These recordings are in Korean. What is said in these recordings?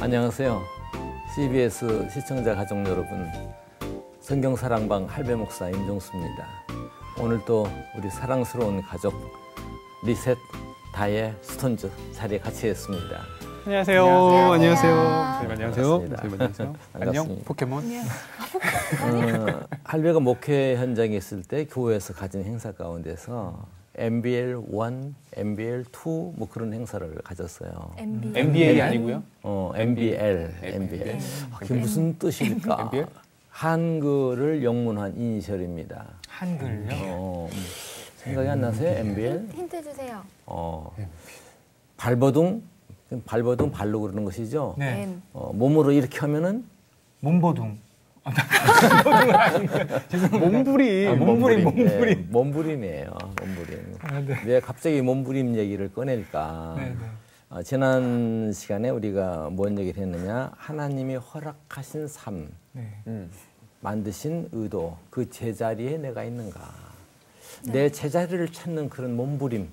안녕하세요. CBS 시청자 가족 여러분, 성경사랑방 할배 목사 임종수입니다. 오늘 또 우리 사랑스러운 가족 리셋 다의 스톤즈 자리에 같이 했습니다. 안녕하세요. 안녕하세요. 안녕하세요. 반갑습니다. 안녕 포켓몬. 할배가 목회 현장에 있을 때 교회에서 가진 행사 가운데서 MBL 1, MBL 2 뭐 그런 행사를 가졌어요. MBA 아니고요? MBL. 그게 무슨 뜻일까? MBL? 한글을 영문한 이니셜입니다. 한글요? 생각이 안 나세요? MBL? 힌트 주세요. 발버둥 발로 그러는 것이죠. 네. 몸으로 이렇게 하면은 몸버둥. 몸부림. 몸부림. 몸부림이에요. 몸부림. 네. 왜 갑자기 몸부림 얘기를 꺼낼까? 네. 지난 시간에 우리가 뭔 얘기를 했느냐? 하나님이 허락하신 삶, 만드신 의도, 그 제자리에 내가 있는가? 내 제자리를 찾는 그런 몸부림.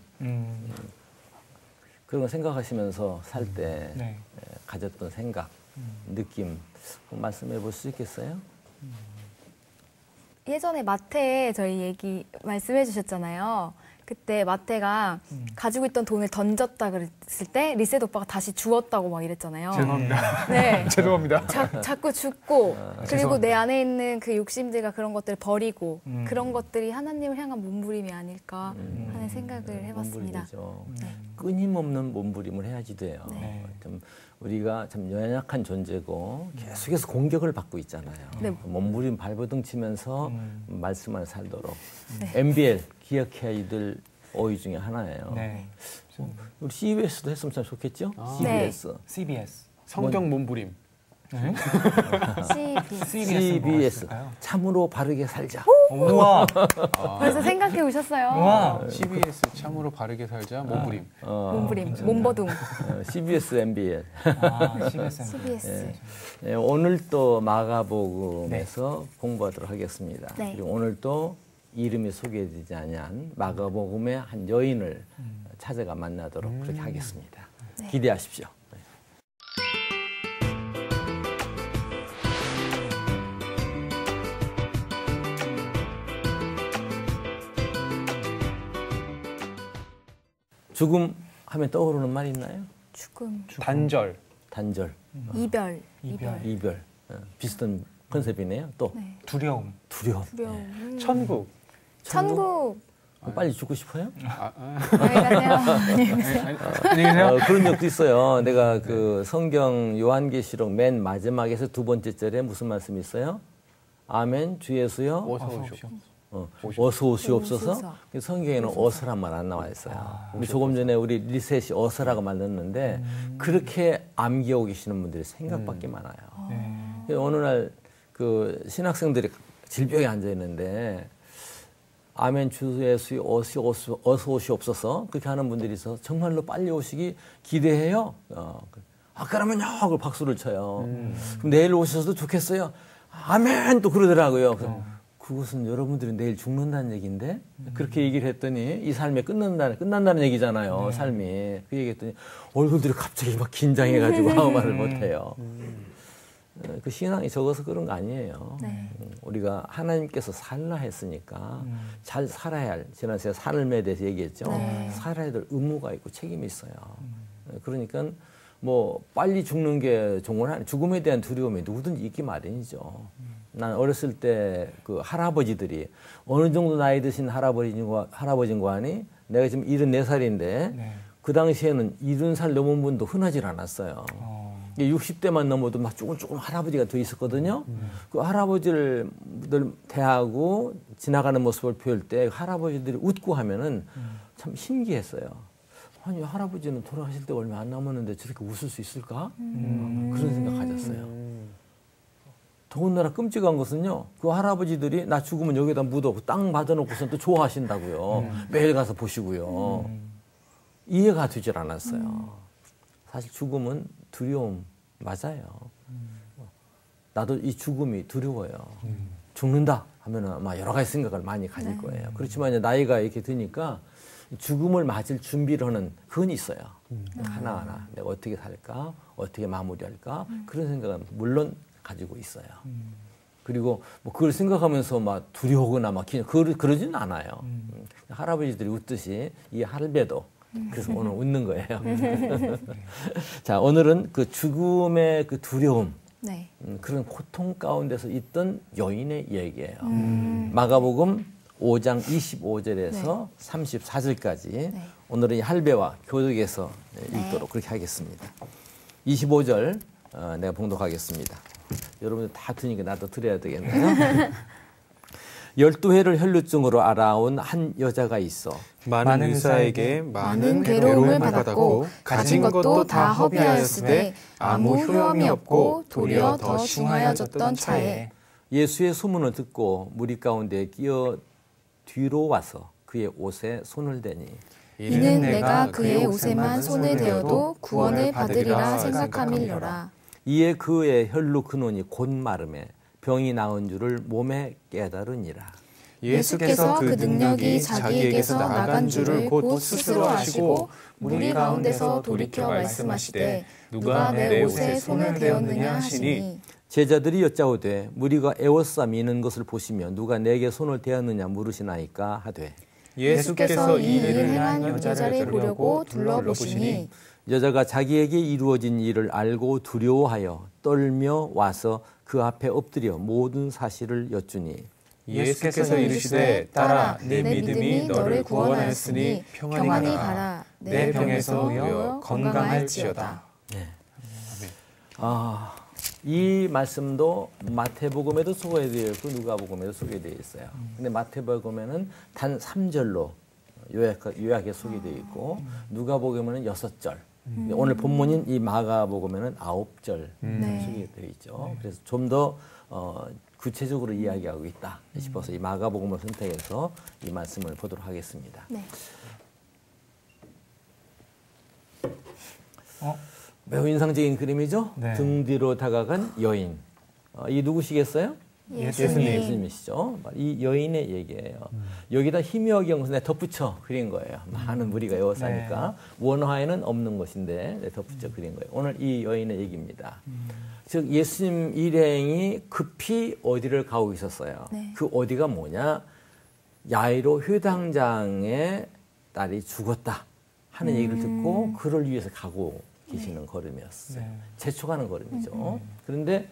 그런 거 생각하시면서 살 때 가졌던 생각, 느낌 말씀해 볼 수 있겠어요? 예전에 마태에 저희 얘기 말씀해 주셨잖아요. 그때 마태가 가지고 있던 돈을 던졌다 그랬을 때 리셋 오빠가 다시 주었다고 막 이랬잖아요. 죄송합니다. 네. 죄송합니다. 자꾸 죽고 그리고 죄송합니다. 내 안에 있는 그 욕심들과 그런 것들을 버리고 그런 것들이 하나님을 향한 몸부림이 아닐까 하는 생각을 해봤습니다. 몸부림이죠. 끊임없는 몸부림을 해야지 돼요. 네. 좀 우리가 참 연약한 존재고 계속해서 공격을 받고 있잖아요. 네. 몸부림 발버둥 치면서 말씀을 살도록. 네. MBL 기억해야 될 어휘 중에 하나예요. 네. 우리 CBS도 했으면 참 좋겠죠? 네. CBS. 성경 몸부림. CBS. 참으로 바르게 살자. 우와. 벌써 생각해 오셨어요. 우와. CBS 참으로 바르게 살자. 몸부림. 몸부림, 몸버둥. CBS MBL. CBS. 네, 오늘 또 마가복음에서 공부하도록 하겠습니다. 네. 그리고 오늘 또 이름이 소개되지 않은 마가복음의 한 여인을 찾아가 만나도록 그렇게 하겠습니다. 네. 기대하십시오. 죽음 하면 떠오르는 말 있나요? 죽음, 단절. 단절, 이별. 이별. 비슷한 컨셉이네요. 또 네. 두려움. 두려움. 두려움. 천국. 천국. 빨리 죽고 싶어요? 안녕히 가세요. 안녕히 계세요. 그런 적도 있어요. 내가 그 성경 요한계시록 맨 마지막에서 두 번째 절에 무슨 말씀이 있어요? 아멘, 주 예수여. 어서 오시옵소서. 성경에는 어서란 말 안 나와 있어요. 근데 조금 전에 우리 리셋이 어서라고 말했는데 그렇게 암기하고 계시는 분들이 생각밖에 많아요. 어느 날 그 신학생들이 질병에 앉아 있는데 아멘 주 예수여 어서 오시옵소서 그렇게 하는 분들이 있어서 정말로 빨리 오시기 기대해요. 그러면요 하고 박수를 쳐요. 그럼 내일 오셔도 좋겠어요. 아멘 또 그러더라고요. 그것은 여러분들이 내일 죽는다는 얘기인데 그렇게 얘기를 했더니 이 삶이 끝난다는 얘기잖아요. 삶이. 그 얘기했더니 얼굴들이 갑자기 막 긴장해가지고 아무 말을 못해요. 그 신앙이 적어서 그런 거 아니에요. 네. 우리가 하나님께서 살라 했으니까 잘 살아야 할, 지난 시간에 삶에 대해서 얘기했죠. 네. 살아야 될 의무가 있고 책임이 있어요. 그러니까 뭐 빨리 죽는 게 좋은 건 아니에요. 죽음에 대한 두려움이 누구든지 있기 마련이죠. 난 어렸을 때 그 할아버지들이 어느 정도 나이 드신 할아버지인가 하니 내가 지금 74살인데 그 당시에는 70살 넘은 분도 흔하질 않았어요. 60대만 넘어도 막 조금 할아버지가 돼 있었거든요. 그 할아버지를 대하고 지나가는 모습을 볼 때 할아버지들이 웃고 하면은 참 신기했어요. 아니 할아버지는 돌아가실 때 얼마 안 남았는데 저렇게 웃을 수 있을까? 그런 생각 가졌어요. 더군다나 끔찍한 것은요. 그 할아버지들이 나 죽으면 여기다 묻어 땅 받아놓고선 또 좋아하신다고요. 매일 가서 보시고요. 이해가 되질 않았어요. 사실 죽음은 두려움 맞아요. 나도 이 죽음이 두려워요. 죽는다 하면은 아마 여러 가지 생각을 많이 가질 거예요. 그렇지만 이제 나이가 이렇게 드니까 죽음을 맞을 준비를 하는 그건 있어요. 하나하나 내가 어떻게 살까, 어떻게 마무리할까 그런 생각은 물론 가지고 있어요. 그리고 뭐 그걸 생각하면서 막 두려워하거나 막 그러지는 않아요. 할아버지들이 웃듯이 이 할배도 그래서 오늘 웃는 거예요. 자, 오늘은 그 죽음의 그 두려움, 네. 그런 고통 가운데서 있던 여인의 얘기예요. 마가복음 5장 25절에서 34절까지 오늘은 이 할배와 교독에서 읽도록 그렇게 하겠습니다. 25절 내가 봉독하겠습니다. 여러분들 다 들으니까 나도 들어야 되겠네요. 12회를 혈루증으로 알아온 한 여자가 있어 많은 의사에게 많은 괴로움을 받았고 가진 것도 다 허비하였으되 아무 효험이 없고 도리어 더 중하여졌던 차에 예수의 소문을 듣고 무리 가운데 끼어 뒤로 와서 그의 옷에 손을 대니 이는 내가 그의 옷에만 손을 대어도 구원을 받으리라 생각함이로라. 이에 그의 혈루 근원이 곧 마름에 병이 나은 줄을 몸에 깨달으니라. 예수께서 그 능력이 자기에게서 나간 줄을 곧 스스로 아시고 무리 가운데서 돌이켜 말씀하시되 누가 내 옷에 손을 대었느냐 하시니 제자들이 여짜오되 무리가 에워싸 미는 것을 보시며 누가 내게 손을 대었느냐 물으시나이까 하되 예수께서 이 일을 행한 여자를 보려고 둘러보시니 여자가 자기에게 이루어진 일을 알고 두려워하여 떨며 와서 그 앞에 엎드려 모든 사실을 여쭈니 예수께서 이르시되 딸아 내 믿음이 너를 구원하였으니 평안히 가라. 내 병에서 놓여 건강할지어다. 네. 이 말씀도 마태복음에도 소개되어 있고 누가복음에도 소개되어 있어요. 근데 마태복음에는 단 3절로 요약해 소개되어 있고 누가복음에는 6절. 오늘 본문인 이 마가복음에는 9절 소개되어 있죠. 그래서 좀 더 구체적으로 이야기하고 있다 싶어서 이 마가복음을 선택해서 이 말씀을 보도록 하겠습니다. 네. 매우 인상적인 그림이죠. 네. 등 뒤로 다가간 여인. 이 누구시겠어요? 예수님이시죠. 이 여인의 얘기예요. 여기다 희미하게 내가 덧붙여 그린 거예요. 많은 무리가 에워싸니까 원화에는 없는 것인데 덧붙여 그린 거예요. 오늘 이 여인의 얘기입니다. 즉 예수님 일행이 급히 어디를 가고 있었어요. 그 어디가 뭐냐? 야이로 회당장의 딸이 죽었다 하는 얘기를 듣고 그를 위해서 가고 계시는 걸음이었어요. 재촉하는 걸음이죠. 그런데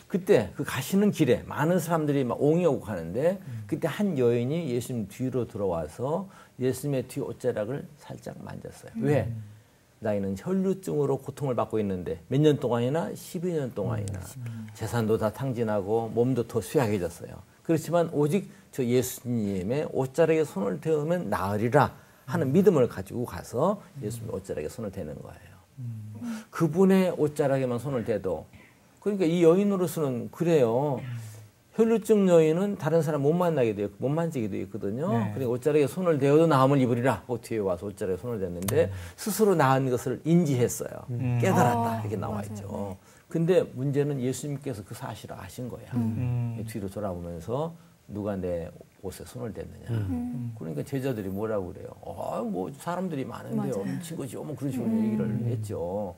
그때 그 가시는 길에 많은 사람들이 막 옹이오고 가는데 그때 한 여인이 예수님 뒤로 들어와서 예수님의 뒤 옷자락을 살짝 만졌어요. 왜? 나이는 혈루증으로 고통을 받고 있는데 몇 년 동안이나 12년 동안이나 재산도 다 탕진하고 몸도 더 쇠약해졌어요. 그렇지만 오직 저 예수님의 옷자락에 손을 대면 나으리라 하는 믿음을 가지고 가서 예수님의 옷자락에 손을 대는 거예요. 그분의 옷자락에만 손을 대도 그러니까 이 여인으로서는 그래요. 혈루증 여인은 다른 사람 못 만나게 되어 못 만지게 되어 있거든요. 그러니까 옷자락에 손을 대어도 나음을 입으리라 하고 뒤에 와서 옷자락에 손을 댔는데 스스로 나은 것을 인지했어요. 깨달았다 이렇게 나와 있죠. 근데 문제는 예수님께서 그 사실을 아신 거야. 뒤로 돌아보면서 누가 내 옷에 손을 댔느냐. 그러니까 제자들이 뭐라고 그래요. 뭐 사람들이 많은데요. 미친 거죠. 뭐 그런 식으로 얘기를 했죠.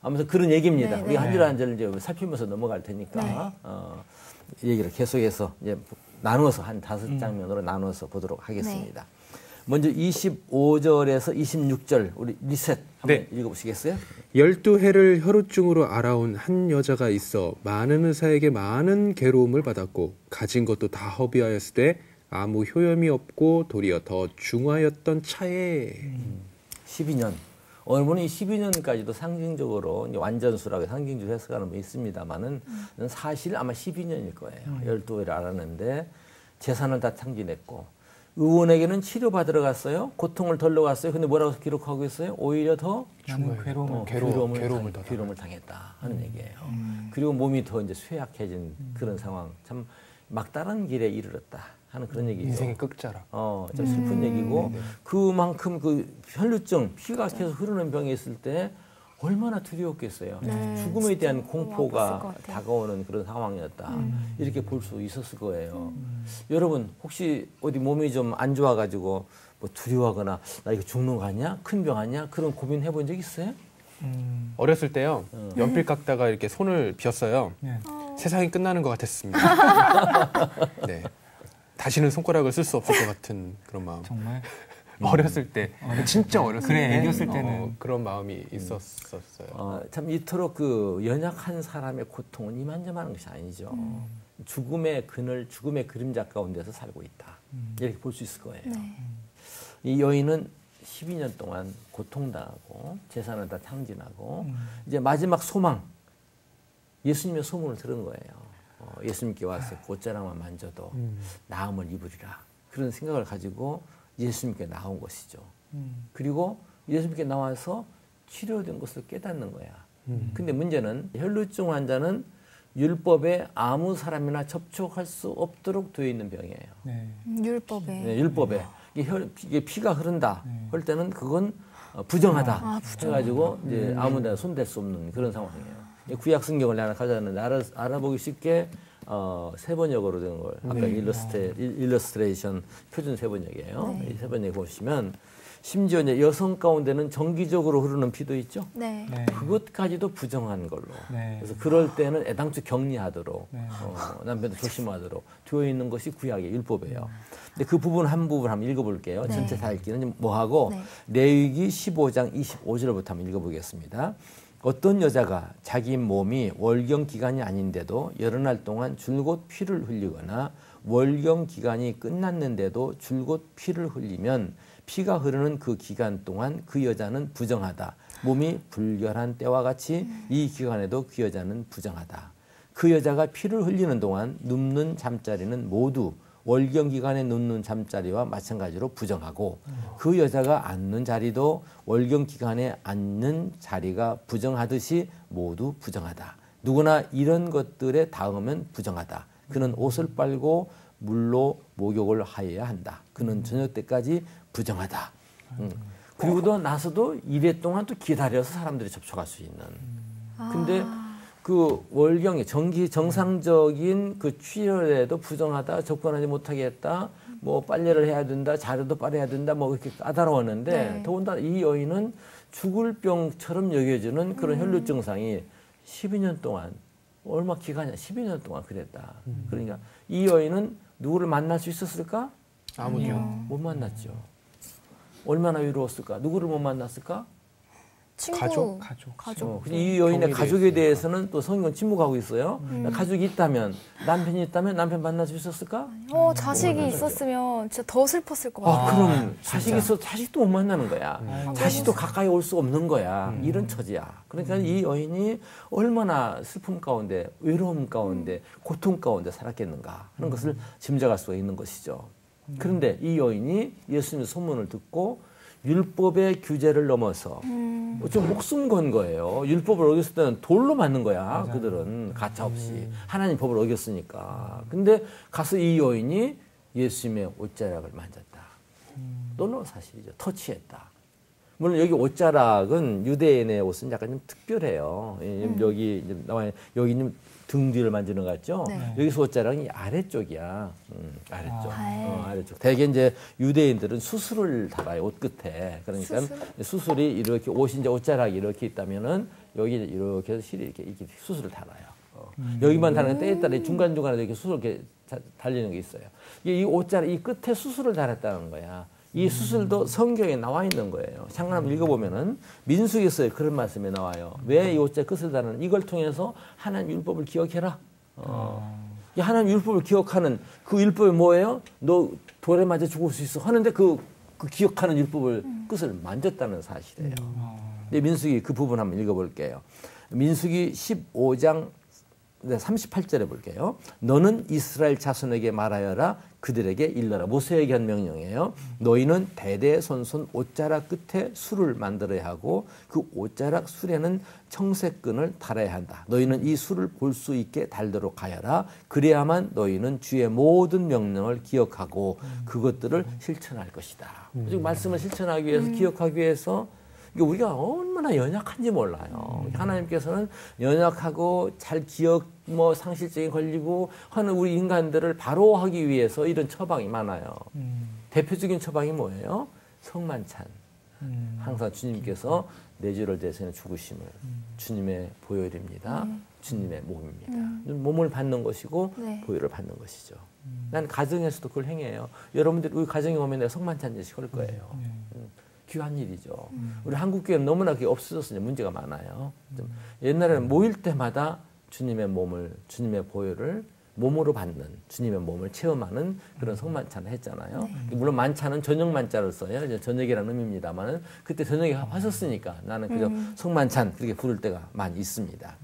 아무튼 그런 얘기입니다. 우리 한 줄 한 줄 이제 살피면서 넘어갈 테니까 얘기를 계속해서 이제 나누어서 한 5장면으로 나누어서 보도록 하겠습니다. 먼저 25절에서 26절 우리 리셋 한번 읽어보시겠어요? 12해를 혈루증으로 알아온 한 여자가 있어 많은 의사에게 많은 괴로움을 받았고 가진 것도 다 허비하였을 때 아무 효험이 없고 도리어 더 중하였던 차에 12년. 어느 분이 12년까지도 상징적으로 이제 완전수라고 상징적으로 해석하는 분 있습니다만은 사실 아마 12년일 거예요. 12회를 알았는데 재산을 다 탕진했고 의원에게는 치료받으러 갔어요. 고통을 덜러 갔어요. 근데 뭐라고 기록하고 있어요? 오히려 더 괴로움을 당했다 하는 얘기예요. 그리고 몸이 더 이제 쇠약해진 그런 상황. 참 막다른 길에 이르렀다 하는 그런 얘기죠. 인생의 끝자락. 좀 슬픈 얘기고 그만큼 그 혈루증 피가 계속 흐르는 병이 있을 때 얼마나 두려웠겠어요. 죽음에 대한 공포가 다가오는 그런 상황이었다. 이렇게 볼 수 있었을 거예요. 여러분 혹시 어디 몸이 좀 안 좋아가지고 뭐 두려워하거나 나 이거 죽는 거 아니야? 큰 병 아니야? 그런 고민 해본 적 있어요? 어렸을 때요. 연필 깎다가 이렇게 손을 비었어요. 세상이 끝나는 것 같았습니다. 네. 다시는 손가락을 쓸 수 없을 것 같은 그런 마음. 정말? 어렸을 때, 진짜 어렸을 그래, 때, 애기였을 때는 그런 마음이 있었어요. 참 이토록 그 연약한 사람의 고통은 이만저만한 것이 아니죠. 죽음의 그늘, 죽음의 그림자 가운데서 살고 있다. 이렇게 볼 수 있을 거예요. 네. 이 여인은 12년 동안 고통당하고 재산을 다 탕진하고 이제 마지막 소망, 예수님의 소문을 들은 거예요. 예수님께 와서 곧자락만 만져도 나음을 입으리라. 그런 생각을 가지고 예수님께 나온 것이죠. 그리고 예수님께 나와서 치료된 것을 깨닫는 거야. 근데 문제는 혈루증 환자는 율법에 아무 사람이나 접촉할 수 없도록 되어 있는 병이에요. 네. 율법에. 네, 율법에. 이게 피가 흐른다. 할 때는 그건 부정하다. 해가지고 이제 아무데나 손댈 수 없는 그런 상황이에요. 구약 성경을 하나 가져왔는데 알아보기 쉽게 세 번역으로 된 걸 아까 일러스트레이션 표준 세 번역이에요. 이 세 번역 보시면 심지어 이제 여성 가운데는 정기적으로 흐르는 피도 있죠. 네. 네. 그것까지도 부정한 걸로. 네. 그래서 그럴 때는 애당초 격리하도록 네. 남편도 조심하도록 되어 있는 것이 구약의 율법이에요. 근데 그 부분 한 부분 한번 읽어볼게요. 네. 전체 다 읽기는 뭐하고 네. 레위기 15장 25절부터 한번 읽어보겠습니다. 어떤 여자가 자기 몸이 월경 기간이 아닌데도 여러 날 동안 줄곧 피를 흘리거나 월경 기간이 끝났는데도 줄곧 피를 흘리면 피가 흐르는 그 기간 동안 그 여자는 부정하다. 몸이 불결한 때와 같이 이 기간에도 그 여자는 부정하다. 그 여자가 피를 흘리는 동안 눕는 잠자리는 모두 월경 기간에 눕는 잠자리와 마찬가지로 부정하고 그 여자가 앉는 자리도 월경 기간에 앉는 자리가 부정하듯이 모두 부정하다. 누구나 이런 것들에 닿으면 부정하다. 그는 옷을 빨고 물로 목욕을 하여야 한다. 그는 저녁 때까지 부정하다. 그리고도 나서도 이래 동안 또 기다려서 사람들이 접촉할 수 있는. 근데 그 월경이 정상적인 그 출혈에도 부정하다, 접근하지 못하게 했다, 뭐 빨래를 해야 된다, 자료도 빨아야 된다, 뭐 이렇게 까다로웠는데 네. 더군다나 이 여인은 죽을 병처럼 여겨지는 그런 혈류 증상이 12년 동안 얼마 기간이야? 12년 동안 그랬다. 그러니까 이 여인은 누구를 만날 수 있었을까? 아무도요. 못 만났죠. 얼마나 위로웠을까? 누구를 못 만났을까? 친구, 가족. 이 여인의 경일이 가족에 있으니까. 대해서는 또 성경은 침묵하고 있어요. 가족이 있다면, 남편이 있다면 남편 만날 수 있었을까? 자식이 있었으면 진짜 더 슬펐을 것 같아요. 그럼 자식이 있어 자식도 못 만나는 거야. 자식도 가까이 올 수 없는 거야. 이런 처지야. 그러니까 이 여인이 얼마나 슬픔 가운데, 외로움 가운데, 고통 가운데 살았겠는가 하는 것을 짐작할 수가 있는 것이죠. 그런데 이 여인이 예수님의 소문을 듣고 율법의 규제를 넘어서 좀 목숨 건 거예요. 율법을 어겼을 때는 돌로 맞는 거야. 맞아요. 그들은 가차없이 하나님 법을 어겼으니까. 근데 가서 이 여인이 예수님의 옷자락을 만졌다. 놀라운 사실이죠. 터치했다. 물론 여기 옷자락은 유대인의 옷은 약간 좀 특별해요. 여기 나와요. 여기 좀 등 뒤를 만지는 것 같죠? 네. 여기서 옷자락이 아래쪽이야. 아래쪽. 아래쪽. 대개 이제 유대인들은 수술을 달아요. 옷 끝에. 그러니까 수술이 이렇게 옷이 이제 옷자락이 이렇게 있다면은 여기 이렇게 해서 실이 이렇게 수술을 달아요. 여기만 다는 때에 따라 중간중간에 이렇게 수술 이렇게 달리는 게 있어요. 이 옷자락 이 끝에 수술을 달았다는 거야. 이 수술도 성경에 나와 있는 거예요. 잠깐 한번 읽어보면은 민수기서에 그런 말씀이 나와요. 왜 이 옷자락 끝을 다는 이걸 통해서 하나님 율법을 기억해라. 이 하나님 율법을 기억하는 그 율법이 뭐예요? 너 돌에 맞아 죽을 수 있어 하는데 그 기억하는 율법을 끝을 만졌다는 사실이에요. 근데 민수기 그 부분 한번 읽어볼게요. 민수기 15장 38절에 볼게요. 너는 이스라엘 자손에게 말하여라. 그들에게 일러라. 모세에게 한 명령이에요. 너희는 대대손손 옷자락 끝에 술을 만들어야 하고 그 옷자락 술에는 청색끈을 달아야 한다. 너희는 이 술을 볼 수 있게 달도록 하여라. 그래야만 너희는 주의 모든 명령을 기억하고 그것들을 실천할 것이다. 즉 말씀을 실천하기 위해서 기억하기 위해서 우리가 얼마나 연약한지 몰라요. 하나님께서는 연약하고 잘 기억, 상실증이 걸리고 하는 우리 인간들을 바로 하기 위해서 이런 처방이 많아요. 대표적인 처방이 뭐예요? 성만찬. 항상 주님께서 내 죄를 대신해 죽으심을 주님의 보혈입니다. 주님의 몸입니다. 몸을 받는 것이고 네. 보혈을 받는 것이죠. 난 가정에서도 그걸 행해요. 여러분들 우리 가정에 오면 내가 성만찬 예식 할 거예요. 귀한 일이죠. 우리 한국 교회는 너무나 그게 없어져서 문제가 많아요. 옛날에는 모일 때마다 주님의 몸을, 주님의 보혈을 몸으로 받는, 주님의 몸을 체험하는 그런 성만찬을 했잖아요. 네. 물론 만찬은 저녁 만찬을 써요. 이제 저녁이라는 의미입니다만은 그때 저녁에 하셨으니까 나는 그저 성만찬 그렇게 부를 때가 많이 있습니다.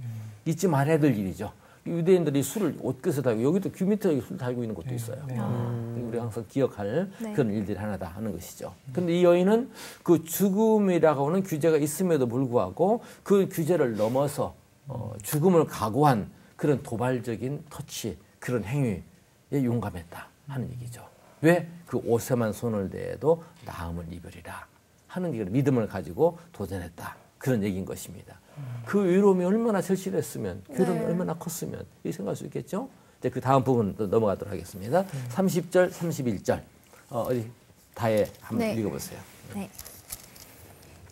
잊지 말아야 될 일이죠. 유대인들이 술을 옷끝에 달고 여기도 귀 밑에 술 달고 있는 것도 있어요. 우리 항상 기억할 그런 일들이 하나다 하는 것이죠. 그런데 이 여인은 그 죽음이라고 하는 규제가 있음에도 불구하고 그 규제를 넘어서 죽음을 각오한 그런 도발적인 터치, 그런 행위에 용감했다 하는 얘기죠. 왜? 그 옷에만 손을 대도 나음을 이별이라 하는 믿음을 가지고 도전했다. 그런 얘기인 것입니다. 그 위로움이 얼마나 절실했으면, 괴로움이 얼마나 컸으면 이 생각할 수 있겠죠. 이제 그 다음 부분 넘어가도록 하겠습니다. 30절, 31절 어디 다해 한번 읽어보세요. 네.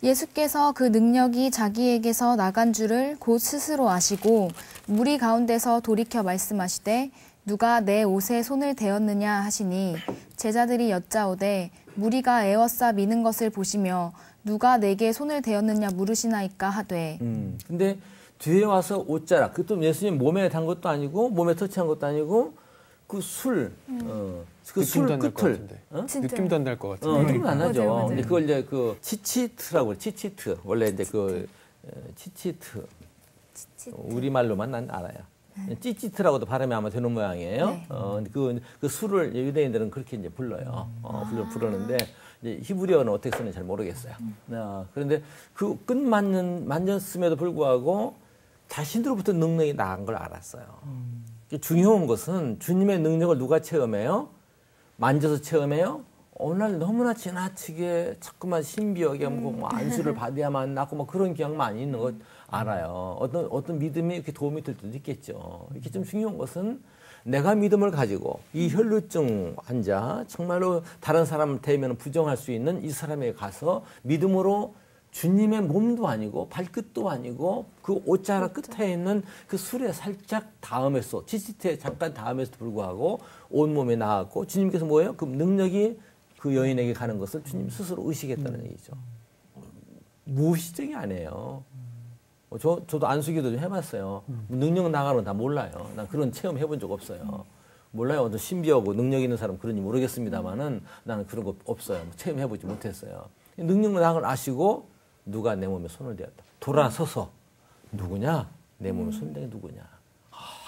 예수께서 그 능력이 자기에게서 나간 줄을 곧 스스로 아시고 무리 가운데서 돌이켜 말씀하시되 누가 내 옷에 손을 대었느냐 하시니 제자들이 여짜오되 무리가 에워싸 미는 것을 보시며 누가 내게 손을 대었느냐 물으시나이까 하되. 근데 뒤에 와서 옷자락, 그것도 예수님 몸에 단 것도 아니고 몸에 터치한 것도 아니고 그 술, 그 술 끝을 느낌도 안 날 것 같은데. 느낌도 안 나죠. 맞아요. 근데 그걸 이제 그 치치트라고 치치트 원래 이제 그 치치트 우리 말로만 난 알아요. 찌찌트라고도 발음이 아마 되는 모양이에요. 네. 그 술을 유대인들은 그렇게 이제 불러요. 부르는데 이제 히브리어는 어떻게 쓰는지 잘 모르겠어요. 그런데 그 끝 만졌음에도 불구하고 자신으로부터 능력이 나간 걸 알았어요. 중요한 것은 주님의 능력을 누가 체험해요? 만져서 체험해요? 오늘 너무나 지나치게 자꾸만 신비하게 뭐 안수를 받아야만 낫고 뭐 그런 경향 많이 있는 거 알아요. 어떤 믿음이 이렇게 도움이 될 때도 있겠죠. 이렇게 좀 중요한 것은 내가 믿음을 가지고 이 혈루증 환자 정말로 다른 사람 대면 부정할 수 있는 이 사람에게 가서 믿음으로 주님의 몸도 아니고 발끝도 아니고 그 옷자락 끝에 있는 그 술에 살짝 닿음에서 치치트에 잠깐 닿음에서도 불구하고 온몸에 나았고 주님께서 뭐예요? 그 능력이 그 여인에게 가는 것을 주님 스스로 의식했다는 얘기죠. 무의식적이 아니에요. 저도 안수기도 좀 해봤어요. 능력 나가는 건 다 몰라요. 난 그런 체험 해본 적 없어요. 몰라요. 어떤 신비하고 능력 있는 사람 그런지 모르겠습니다만은 나는 그런 거 없어요. 체험해보지 못했어요. 능력 나가는 걸 아시고 누가 내 몸에 손을 대었다. 돌아서서 누구냐? 내 몸에 손을 댄 게 누구냐?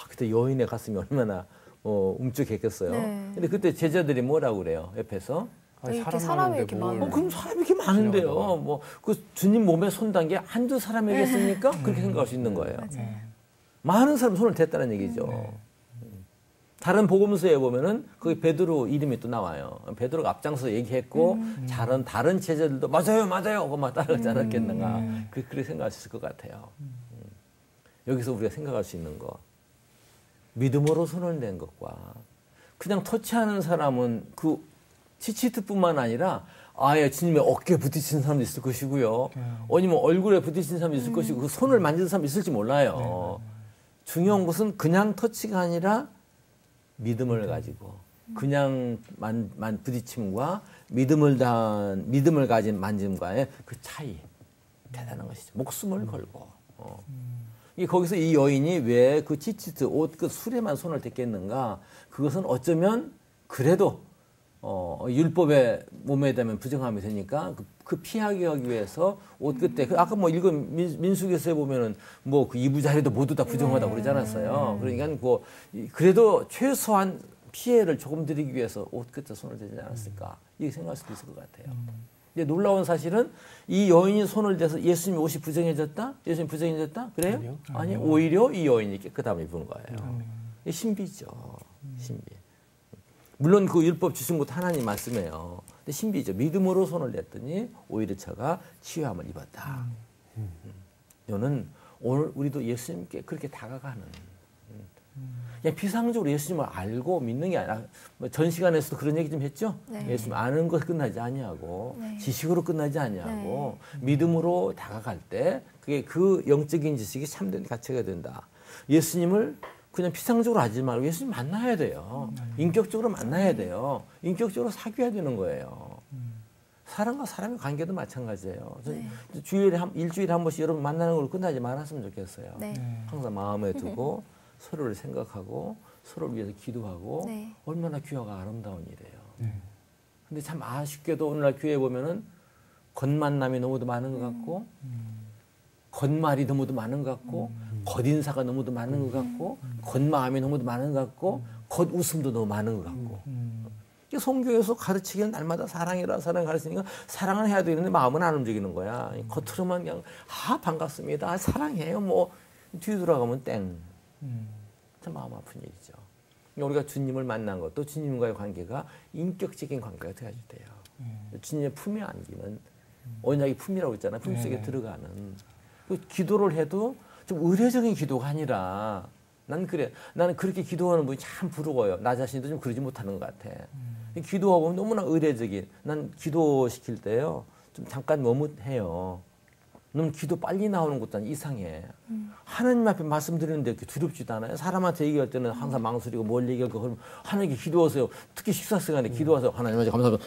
그때 여인의 가슴이 얼마나 움찔했겠어요. 네. 근데 그때 제자들이 뭐라고 그래요? 옆에서. 이렇게 사람이 이렇게 많은데. 그럼 사람이 이렇게 많은데요. 뭐 그 주님 몸에 손 단 게 한두 사람이겠습니까? 그렇게 생각할 수 있는 거예요. 많은 사람 손을 댔다는 얘기죠. 다른 복음서에 보면은 거기 베드로 이름이 또 나와요. 베드로가 앞장서 얘기했고 다른 제자들도 맞아요 하고 막 따라가지 않았겠는가. 그렇게 생각할 수 있을 것 같아요. 여기서 우리가 생각할 수 있는 거. 믿음으로 손을 댄 것과 그냥 터치하는 사람은 그 치치트뿐만 아니라 아예 주님의 어깨에 부딪힌 사람도 있을 것이고요. 아니면 얼굴에 부딪힌 사람도 있을 것이고 그 손을 만지는 사람도 있을지 몰라요. 중요한 것은 그냥 터치가 아니라 믿음을 가지고 그냥 부딪힘과 믿음을 가진 만짐과의 그 차이 대단한 것이죠. 목숨을 걸고. 거기서 이 여인이 왜 그 치치트 옷 그 술에만 손을 댔겠는가? 그것은 어쩌면 그래도 율법의 몸에 대면 부정함이 되니까 그 피하기 위해서 옷 끝에 아까 뭐 읽은 민수기서에 보면은 뭐 그 이부자리도 모두 다 부정하다고 그러지 않았어요. 그러니까 뭐 그래도 최소한 피해를 조금 드리기 위해서 옷 끝에 손을 대지 않았을까 이렇게 생각할 수도 있을 것 같아요. 근데 놀라운 사실은 이 여인이 손을 대서 예수님의 옷이 부정해졌다? 예수님 부정해졌다? 그래요? 아니 오히려 이 여인이 깨끗함을 입은 거예요. 신비죠. 신비. 물론 그 율법 주신 것도 하나님 말씀이에요. 근데 신비죠. 믿음으로 손을 냈더니 오히려 저가 치유함을 입었다. 이거는 오늘 우리도 예수님께 그렇게 다가가는 그냥 비상적으로 예수님을 알고 믿는 게 아니라 전 시간에서도 그런 얘기 좀 했죠. 네. 예수님 아는 것 끝나지 아니하고 네. 지식으로 끝나지 아니하고 네. 믿음으로 다가갈 때 그게 그 영적인 지식이 참된 가치가 된다. 예수님을 그냥 피상적으로 하지 말고 예수님 만나야 돼요. 인격적으로 만나야 돼요. 인격적으로 사귀어야 되는 거예요. 사람과 사람의 관계도 마찬가지예요. 네. 일주일에 한 번씩 여러분 만나는 걸로 끝나지 말았으면 좋겠어요. 네. 항상 마음에 두고 서로를 생각하고 서로를 위해서 기도하고 네. 얼마나 귀하고 아름다운 일이에요. 근데 참 아쉽게도 오늘날 교회에 보면은 겉만남이 너무도 많은 것 같고 겉말이 너무도 많은 것 같고 겉인사가 너무도 많은 것 같고 겉마음이 너무도 많은 것 같고 겉웃음도 너무 많은 것 같고 성경에서 가르치기는 날마다 사랑이라 사랑 가르치니까 사랑을 해야 되는데 마음은 안 움직이는 거야. 겉으로만 그냥 반갑습니다. 사랑해요. 뭐 뒤에 돌아가면 땡. 참 마음 아픈 일이죠. 우리가 주님을 만난 것도 주님과의 관계가 인격적인 관계가 되어야 돼요. 주님의 품에 안기는 언약의 품이라고 했잖아요. 품 속에 들어가는. 기도를 해도 좀 의례적인 기도가 아니라 난 그래. 나는 그렇게 기도하는 분이 참 부러워요. 나 자신도 좀 그러지 못하는 것 같아. 기도하고 너무나 의례적인. 난 기도시킬 때요. 좀 잠깐 머뭇해요. 너무 기도 빨리 나오는 것도 이상해. 하나님 앞에 말씀드리는데 이렇게 두렵지도 않아요. 사람한테 얘기할 때는 항상 망설이고 뭘 얘기할까 그러면 하나님께 기도하세요. 특히 식사 시간에 기도하세요. 하나님한테 감사합니다.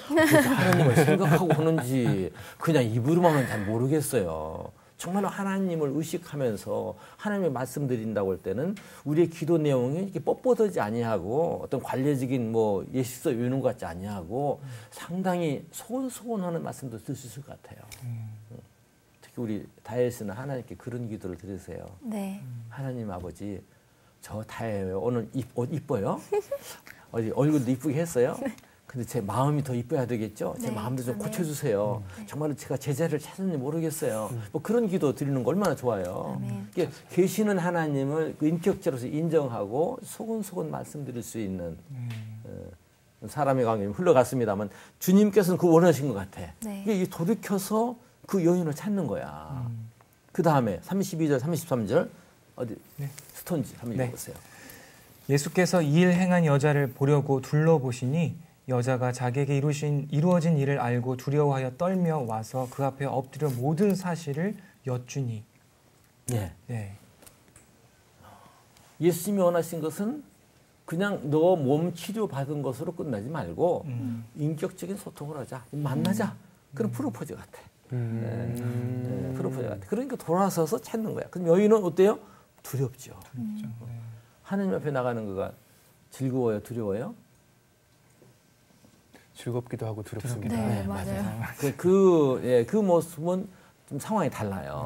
하나님을 생각하고 하는지 그냥 입으로만 하면 잘 모르겠어요. 정말 하나님을 의식하면서 하나님의 말씀드린다고 할 때는 우리의 기도 내용이 이렇게 뻣뻣하지 아니하고 어떤 관례적인 뭐 예식서 외우는 것 같지 아니하고 상당히 소곤소곤하는 말씀도 들 수 있을 것 같아요. 특히 우리 다혜씨는 하나님께 그런 기도를 드리세요. 네. 하나님 아버지, 저 다혜예요. 오늘 옷 이뻐요? 어디 얼굴도 이쁘게 했어요? 근데 제 마음이 더 이뻐야 되겠죠? 제 마음도 좀 고쳐주세요. 정말로 제가 제자를 찾았는지 모르겠어요. 뭐 그런 기도 드리는 거 얼마나 좋아요. 계시는 하나님을 인격자로서 인정하고 소곤소곤 말씀드릴 수 있는 사람의 관계 흘러갔습니다만 주님께서는 그거 원하신 것 같아. 이게 돌이켜서 그 여인을 찾는 거야. 그 다음에 32절, 33절 어디 스톤지 한번 읽어보세요. 예수께서 이 일 행한 여자를 보려고 둘러보시니 여자가 자기에게 이루어진 일을 알고 두려워하여 떨며 와서 그 앞에 엎드려 모든 사실을 여쭈니. 네. 예수님이 원하신 것은 그냥 너 몸 치료 받은 것으로 끝나지 말고 인격적인 소통을 하자. 만나자. 그런 프로포즈 같아. 프로포즈 같아. 그러니까 돌아서서 찾는 거야. 그럼 여인은 어때요? 두렵죠. 하나님 앞에 나가는 거가 즐거워요? 두려워요? 즐겁기도 하고 두렵습니다. 네, 맞아요. 그 모습은 좀 상황이 달라요.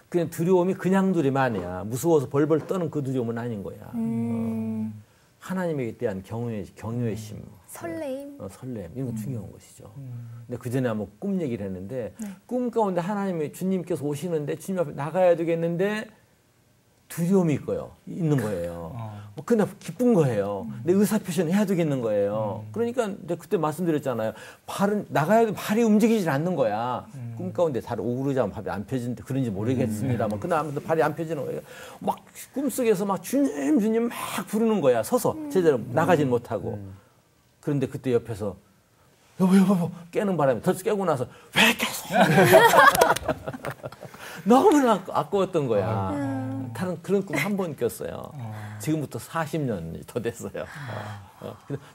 그냥 두려움이 그냥 두려움이 아니야. 무서워서 벌벌 떠는 그 두려움은 아닌 거야. 하나님에 대한 경외심, 설레임, 이런 건 중요한 것이죠. 근데 그 전에 한번 꿈 얘기를 했는데 꿈 가운데 하나님이 주님께서 오시는데 주님 앞에 나가야 되겠는데 두려움이 있는 거예요. 뭐 그냥 기쁜 거예요. 내 의사 표시는 해야 되겠는 거예요. 그러니까 내가 그때 말씀드렸잖아요. 나가야 돼 발이 움직이질 않는 거야. 꿈 가운데 잘 오그르자면 발이 안 펴지는데 그런지 모르겠습니다만 그다음부터 발이 안 펴지는 거예요. 막 꿈속에서 막 주님 막 부르는 거야. 서서 제대로 나가진 못하고. 그런데 그때 옆에서 여보 깨는 바람에 더 깨고 나서 왜 깼어? 너무나 아까웠던 거야. 다른 그런 꿈 한 번 꼈어요. 지금부터 40년 더 됐어요.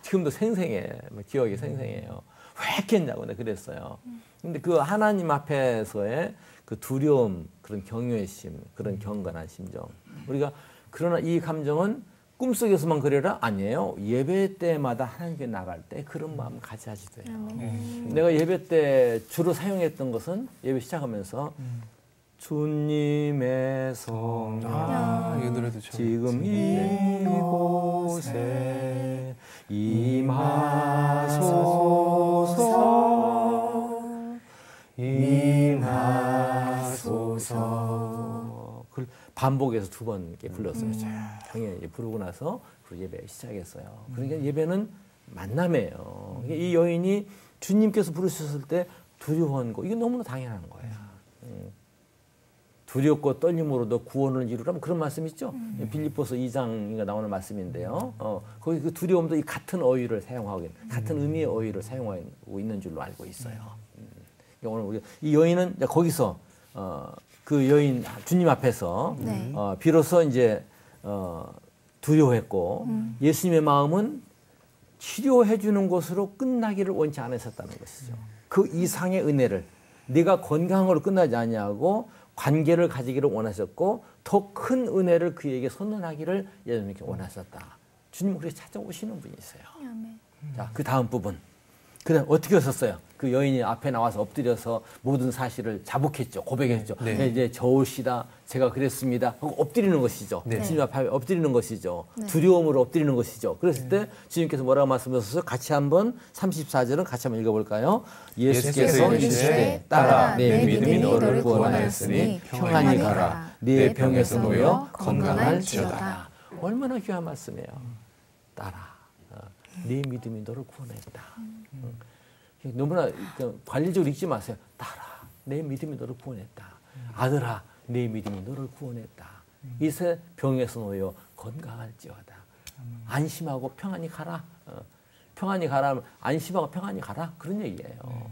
지금도 생생해. 기억이 생생해요. 왜 깼냐고 내가 그랬어요. 근데 그 하나님 앞에서의 그 두려움, 그런 경외심, 그런 경건한 심정. 우리가 그러나 이 감정은 꿈속에서만 그래라? 아니에요. 예배 때마다 하나님께 나갈 때 그런 마음 가져야지 돼요. 내가 예배 때 주로 사용했던 것은 예배 시작하면서 주님의 성령 이 노래도 지금 이곳에 임하소서. 그걸 반복해서 두 번 불렀어요. 조용히 부르고 나서 그 예배 시작했어요. 그러니까 예배는 만남이에요. 이 여인이 주님께서 부르셨을 때 두려워한 거 이게 너무나 당연한 거예요. 두렵고 떨림으로도 구원을 이루라면 그런 말씀 있죠. 빌립보서 2장인가 나오는 말씀인데요. 거기 그 두려움도 이 같은 어휘를 사용하고 있는, 같은 의미의 어휘를 사용하고 있는 줄로 알고 있어요. 오늘 우리 이 여인은 거기서 그 여인 주님 앞에서 네. 비로소 이제 두려워했고 예수님의 마음은 치료해 주는 것으로 끝나기를 원치 않으셨다는 것이죠. 그 이상의 은혜를 네가 건강한 걸로 끝나지 아니하고 관계를 가지기를 원하셨고 더 큰 은혜를 그에게 선언하기를 예수님께 원하셨다. 주님은 그렇게 찾아오시는 분이세요. 자, 그 다음 부분. 그다음 어떻게 하셨어요? 그 여인이 앞에 나와서 엎드려서 모든 사실을 자복했죠. 고백했죠. 네. 이제 저오시다. 제가 그랬습니다. 하고 엎드리는 것이죠. 네. 주님 앞에 엎드리는 것이죠. 네. 두려움으로 엎드리는 것이죠. 그랬을 때 주님께서 뭐라고 말씀하셨어요? 같이 한번 34절은 같이 한번 읽어볼까요? 예수께서 이르시되 따라 내 믿음이 너를 구원하였으니 평안히 가라. 네 병에서 놓여 건강할지어다. 얼마나 귀한 말씀이에요. 따라. 네 믿음이 너를 구원했다. 너무나 관리적으로 읽지 마세요. 따라. 내 믿음이 너를 구원했다. 아들아. 내 믿음이 너를 구원했다. 이세 병에서 놓여 건강할지어다. 안심하고 평안히 가라. 평안히 가라. 안심하고 평안히 가라. 그런 얘기예요.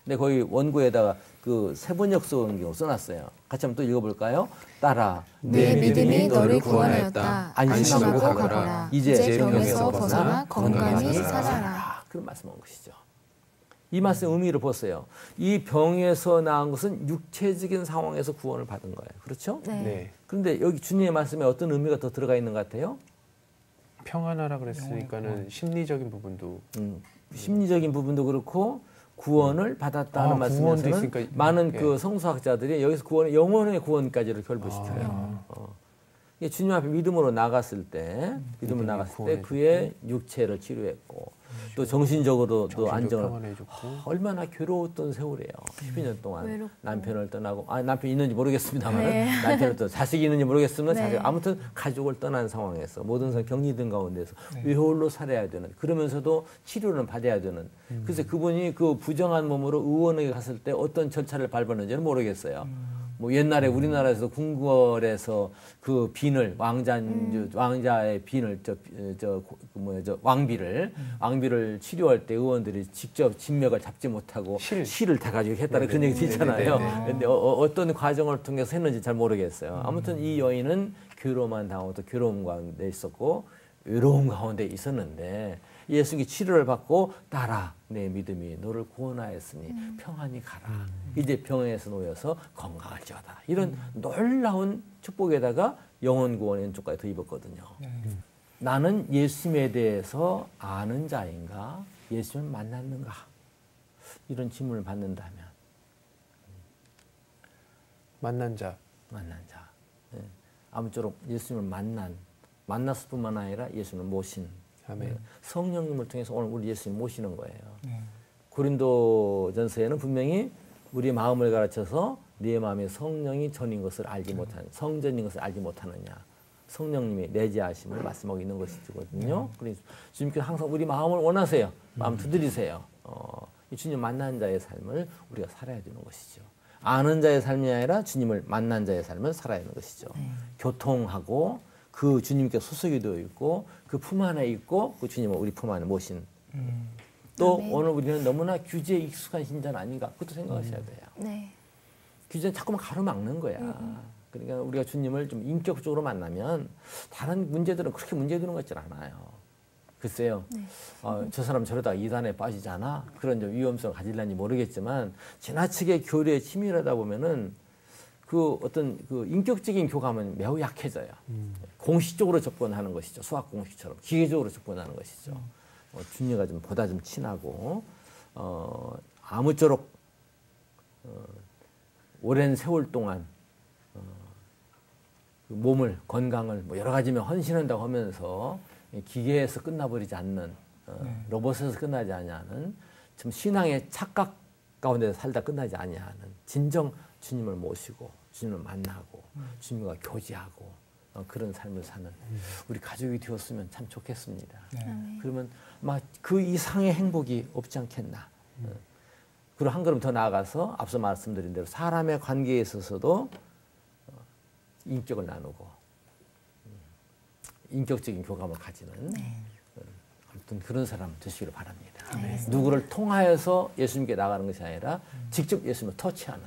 근데 거기 원고에다가 그 세번역 성경 써놨어요. 같이 한번 또 읽어볼까요? 따라 내 믿음이 너를 구원하였다. 안심하고 가거라. 이제 병에서 벗어나 건강히 살아라. 그런 말씀한 것이죠. 이 말씀의 의미를 보세요. 이 병에서 나은 것은 육체적인 상황에서 구원을 받은 거예요. 그렇죠? 네. 그런데 여기 주님의 말씀에 어떤 의미가 더 들어가 있는 것 같아요? 평안하라 그랬으니까는 심리적인 부분도 심리적인 부분도 그렇고 구원을 받았다는 말씀에서는 있으니까, 많은 그 성서학자들이 여기서 구원의 영혼의 구원까지를 결부시켜요. 주님 앞에 믿음으로 나갔을 때, 믿음으로 나갔을 때 그의 육체를 치료했고 또 정신적으로도 안정을 얼마나 괴로웠던 세월이에요. 12년 동안 외롭고. 남편을 떠나고 남편이 있는지 모르겠습니다만 남편을 떠나 자식이 있는지 모르겠으면 자식 아무튼 가족을 떠난 상황에서 모든 사람 격리된 가운데서 외홀로 살아야 되는 그러면서도 치료는 받아야 되는 그래서 그분이 그 부정한 몸으로 의원에 갔을 때 어떤 절차를 밟았는지는 모르겠어요. 뭐 옛날에 우리나라에서 궁궐에서 그 빈을 왕자의 빈을 왕비를 치료할 때 의원들이 직접 진맥을 잡지 못하고 실을 대가지고 했다는 그런 얘기도 있잖아요. 그런데 어떤 과정을 통해서 했는지 잘 모르겠어요. 아무튼 이 여인은 괴로움만 당하고 또 괴로움 가운데 있었고 외로움 가운데 있었는데 예수님께 치료를 받고 따라 내 믿음이 너를 구원하였으니 평안히 가라. 이제 병에서 놓여서 건강할지어다. 이런 놀라운 축복에다가 영혼 구원의 왼쪽까지 더 입었거든요. 나는 예수님에 대해서 아는 자인가? 예수님을 만났는가? 이런 질문을 받는다면 만난 자. 네. 아무쪼록 예수님을 만났을 뿐만 아니라 예수님을 모신 아멘. 성령님을 통해서 오늘 우리 예수님 모시는 거예요. 고린도전서에는 분명히 우리의 마음을 가르쳐서 네 마음에 성령이 전인 것을 알지 못하는 성전인 것을 알지 못하느냐. 성령님이 내재하심을 말씀하고 있는 것이거든요. 그래서 주님께서 항상 우리 마음을 원하세요. 마음 두드리세요. 이 주님 만난 자의 삶을 우리가 살아야 되는 것이죠. 아는 자의 삶이 아니라 주님을 만난 자의 삶을 살아야 하는 것이죠. 교통하고 그 주님께 소속이 되어 있고 그 품 안에 있고 그 주님을 우리 품 안에 모신 또 오늘 우리는 너무나 규제에 익숙한 신자는 아닌가 그것도 생각하셔야 돼요. 네. 규제는 자꾸만 가로막는 거야. 그러니까 우리가 주님을 좀 인격적으로 만나면 다른 문제들은 그렇게 문제되는 것 같지 않아요. 글쎄요. 저 사람 저러다가 이단에 빠지잖아. 그런 좀 위험성을 가질는지 모르겠지만 지나치게 교류에 치밀하다 보면은 그 어떤 그 인격적인 교감은 매우 약해져요. 공식적으로 접근하는 것이죠. 수학 공식처럼 기계적으로 접근하는 것이죠. 주님과 좀 보다 좀 친하고 아무쪼록 오랜 세월 동안 그 몸을 건강을 뭐 여러 가지면 헌신한다고 하면서 기계에서 끝나버리지 않는 로봇에서 끝나지 아니하는 좀 신앙의 착각 가운데 살다 끝나지 아니하는 진정 주님을 모시고 주님을 만나고 주님과 교제하고 그런 삶을 사는 우리 가족이 되었으면 참 좋겠습니다. 그러면 막 그 이상의 행복이 없지 않겠나. 그리고 한 걸음 더 나아가서 앞서 말씀드린 대로 사람의 관계에 있어서도 인격을 나누고 인격적인 교감을 가지는 아무튼 그런 사람 되시기를 바랍니다. 누구를 통하여서 예수님께 나가는 것이 아니라 직접 예수님을 터치하는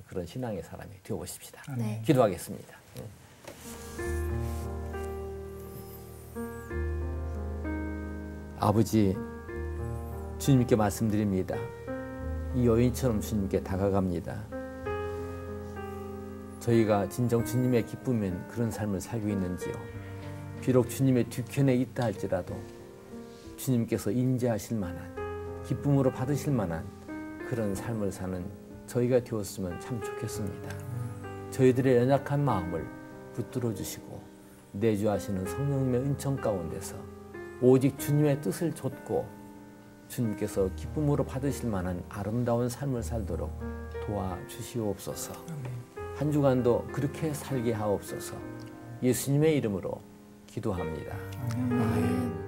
그런 신앙의 사람이 되어보십시다. 기도하겠습니다. 아버지, 주님께 말씀드립니다. 이 여인처럼 주님께 다가갑니다. 저희가 진정 주님의 기쁘면 그런 삶을 살고 있는지요. 비록 주님의 뒤편에 있다 할지라도 주님께서 인지하실 만한, 기쁨으로 받으실 만한 그런 삶을 사는 저희가 되었으면 참 좋겠습니다. 저희들의 연약한 마음을 붙들어 주시고 내주하시는 성령님의 은총 가운데서 오직 주님의 뜻을 좇고 주님께서 기쁨으로 받으실 만한 아름다운 삶을 살도록 도와주시옵소서. 한 주간도 그렇게 살게 하옵소서. 예수님의 이름으로 기도합니다. 아멘.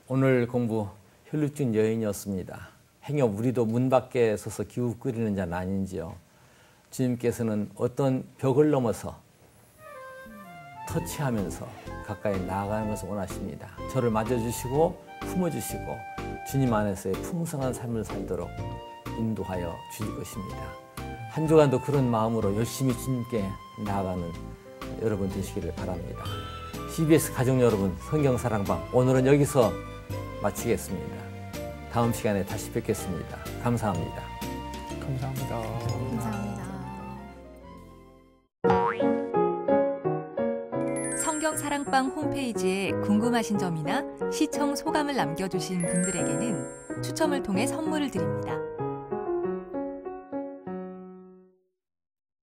오늘 공부 혈루증 여인이었습니다. 행여 우리도 문 밖에 서서 기웃거리는 자는 아닌지요. 주님께서는 어떤 벽을 넘어서 터치하면서 가까이 나아가는 것을 원하십니다. 저를 맞아주시고 품어주시고 주님 안에서의 풍성한 삶을 살도록 인도하여 주실 것입니다. 한 주간도 그런 마음으로 열심히 주님께 나아가는 여러분 되시기를 바랍니다. CBS 가족 여러분, 성경사랑방 오늘은 여기서 마치겠습니다. 다음 시간에 다시 뵙겠습니다. 감사합니다. 감사합니다. 감사합니다. 성경사랑방 홈페이지에 궁금하신 점이나 시청 소감을 남겨주신 분들에게는 추첨을 통해 선물을 드립니다.